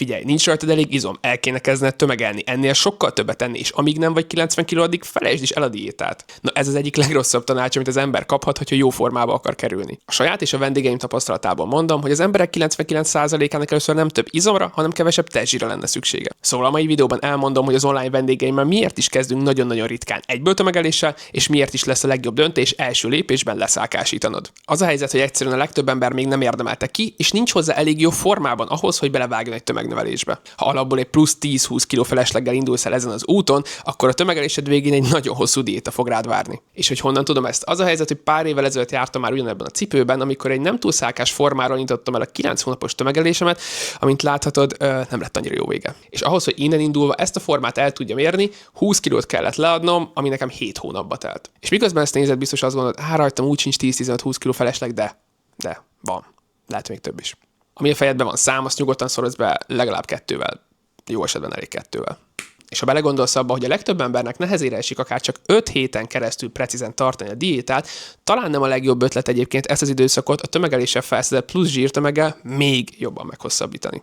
Figyelj, nincs rajtad elég izom, el kéne kezdened tömegelni, ennél sokkal többet tenni, és amíg nem vagy 90 kg, addig felejtsd is el a diétát. Na ez az egyik legrosszabb tanács, amit az ember kaphat, hogyha jó formába akar kerülni. A saját és a vendégeim tapasztalatából mondom, hogy az emberek 99%-ának először nem több izomra, hanem kevesebb testzsírra lenne szüksége. Szóval a mai videóban elmondom, hogy az online vendégeimmel miért is kezdünk nagyon-nagyon ritkán egyből tömegeléssel, és miért is lesz a legjobb döntés első lépésben leszálkásítanod. Az a helyzet, hogy egyszerűen a legtöbb ember még nem érdemelte ki, és nincs hozzá elég jó formában ahhoz, hogy belevágjon egy tömegnövelésbe. Ha alapból egy plusz 10-20 kg felesleggel indulsz el ezen az úton, akkor a tömegelésed végén egy nagyon hosszú diéta fog rád várni. És hogy honnan tudom ezt? Az a helyzet, hogy pár évvel ezelőtt jártam már ugyanebben a cipőben, amikor egy nem túl szálkás formáról nyitottam el a 9 hónapos tömegelésemet, amint láthatod, nem lett annyira jó vége. És ahhoz, hogy innen indulva ezt a formát el tudjam érni, 20 kilót kellett leadnom, ami nekem 7 hónapba telt. És miközben ezt nézed, biztos azt gondolod, rajtam úgy sincs 10-15-20 kg felesleg, de van. Lehet még több is. Ami a fejedben van szám, azt nyugodtan szorozd be legalább 2-vel. Jó esetben elég 2-vel. És ha belegondolsz abba, hogy a legtöbb embernek nehezére esik akár csak 5 héten keresztül precízen tartani a diétát, talán nem a legjobb ötlet egyébként ezt az időszakot a tömegeléssel felszedett plusz zsírtömeggel még jobban meghosszabbítani.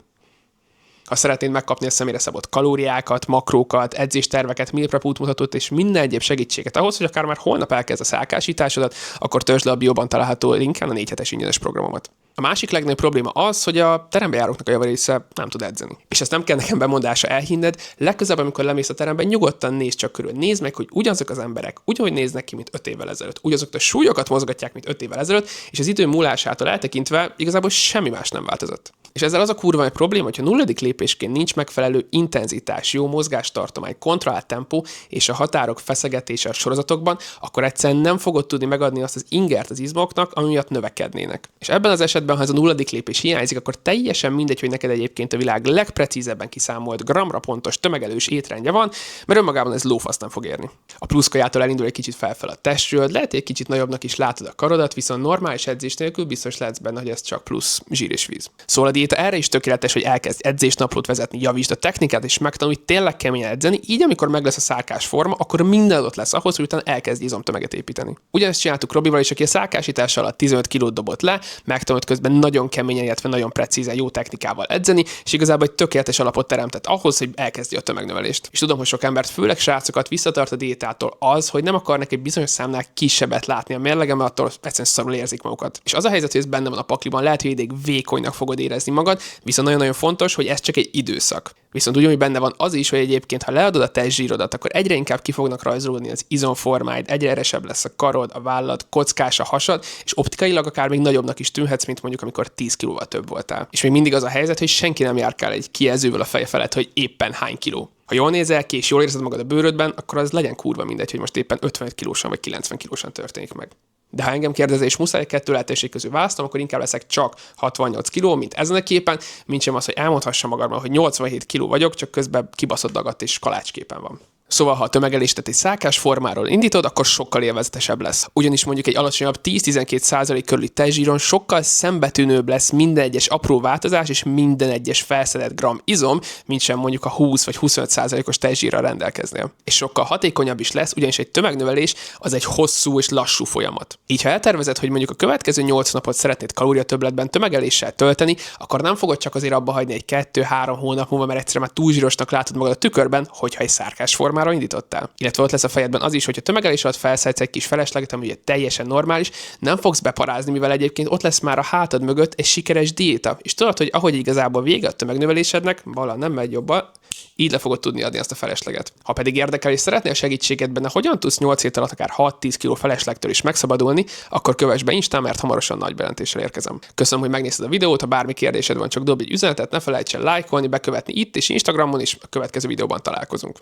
Ha szeretnéd megkapni a személyre szabott kalóriákat, makrókat, edzésterveket, meal prep útmutatót és minden egyéb segítséget ahhoz, hogy akár már holnap elkezd a szálkásításodat, akkor töltsd le a bióban található linken a 4 hetes ingyenes programomat. A másik legnagyobb probléma az, hogy a terembe járóknak a javarésze nem tud edzeni. És ezt nem kell nekem bemondása elhinned, legközelebb, amikor lemész a terembe, nyugodtan nézd csak körül. Nézd meg, hogy ugyanazok az emberek ugyanúgy néznek ki, mint 5 évvel ezelőtt. Ugyanazokat a súlyokat mozgatják, mint 5 évvel ezelőtt, és az idő múlásától eltekintve igazából semmi más nem változott. És ezzel az a kurva egy probléma, hogyha nulladik lépésként nincs megfelelő intenzitás, jó mozgástartomány, kontrollált tempó és a határok feszegetése a sorozatokban, akkor egyszerűen nem fogod tudni megadni azt az ingert az izmoknak, ami miatt növekednének. És ebben az esetben, ha ez a nulladik lépés hiányzik, akkor teljesen mindegy, hogy neked egyébként a világ legprecízebben kiszámolt gramra pontos tömegelős étrendje van, mert önmagában ez lófasz nem fog érni. A pluszkajától elindul egy kicsit felfel a testről, lehet egy kicsit nagyobbnak is látod a karodat, viszont normális edzés nélkül biztos lehetsz benne, hogy ez csak plusz zsír és víz. Szóval a diéta erre is tökéletes, hogy elkezd edzésnaplót vezetni, javítsd a technikát és megtanulj tényleg keményen edzeni, így amikor meg lesz a szálkás forma, akkor minden adott lesz ahhoz, hogy utána elkezd izomtömeget építeni. Ugyanezt csináltuk Robival is, aki a szálkásítás alatt 15 kilót dobott le, megtanult közben nagyon keményen, illetve nagyon precízen, jó technikával edzeni, és igazából egy tökéletes alapot teremtett ahhoz, hogy elkezdje a tömegnövelést. És tudom, hogy sok embert, főleg srácokat visszatart a diétától az, hogy nem akarnak egy bizonyos számnál kisebbet látni a mérlegen, mert attól egyszerűen szarul érzik magukat. És az a helyzet, hogy ez benne van a pakliban, lehet, hogy ideig vékonynak fogod érezni magad, viszont nagyon-nagyon fontos, hogy ez csak egy időszak. Viszont ugyanúgy benne van az is, hogy egyébként, ha leadod a testzsírodat, akkor egyre inkább ki fognak rajzolódni az izomformáid, egyre erősebb lesz a karod, a vállad, kockás a hasad, és optikailag akár még nagyobbnak is tűnhetsz, mint mondjuk amikor 10 kilóval több voltál. És még mindig az a helyzet, hogy senki nem járkál egy kijelzővel a feje felett, hogy éppen hány kiló. Ha jól nézel ki és jól érzed magad a bőrödben, akkor az legyen kurva mindegy, hogy most éppen 55 kilósan vagy 90 kilósan történik meg. De ha engem kérdezel, és muszáj kettő lehetőség közül választom, akkor inkább leszek csak 68 kiló, mint ezen a képen, mint sem az, hogy elmondhassam magamról, hogy 87 kiló vagyok, csak közben kibaszott dagat és kalácsképen van. Szóval, ha a tömegelést egy szálkás formáról indítod, akkor sokkal élvezetesebb lesz. Ugyanis mondjuk egy alacsonyabb 10-12% körüli testzsíron sokkal szembetűnőbb lesz minden egyes apró változás és minden egyes felszedett gram izom, mint sem mondjuk a 20 vagy 25%-os testzsírral rendelkeznél. És sokkal hatékonyabb is lesz, ugyanis egy tömegnövelés az egy hosszú és lassú folyamat. Így ha eltervezed, hogy mondjuk a következő 8 napot szeretnéd kalóriatöbbletben tömegeléssel tölteni, akkor nem fogod csak azért abba hagyni egy 2-3 hónap múlva, mert egyszerűen már túl zsírosnak látod magad a tükörben, hogyha egy szálkás formára indítottál. Illetve ott lesz a fejedben az is, hogy a tömegelés alatt felszedsz egy kis felesleget, ami ugye teljesen normális, nem fogsz beparázni, mivel egyébként ott lesz már a hátad mögött egy sikeres diéta. És tudod, hogy ahogy igazából vége a tömegnövelésednek, valahogy nem megy jobban, így le fogod tudni adni azt a felesleget. Ha pedig érdekel és szeretnél segítséget benne, hogyan tudsz 8 hét alatt akár 6-10 kg feleslegtől is megszabadulni, akkor kövess be Instán, mert hamarosan nagy bejelentéssel érkezem. Köszönöm, hogy megnézted a videót, ha bármi kérdésed van, csak dobj egy üzenetet, ne felejts el lájkolni, bekövetni itt és Instagramon is, a következő videóban találkozunk.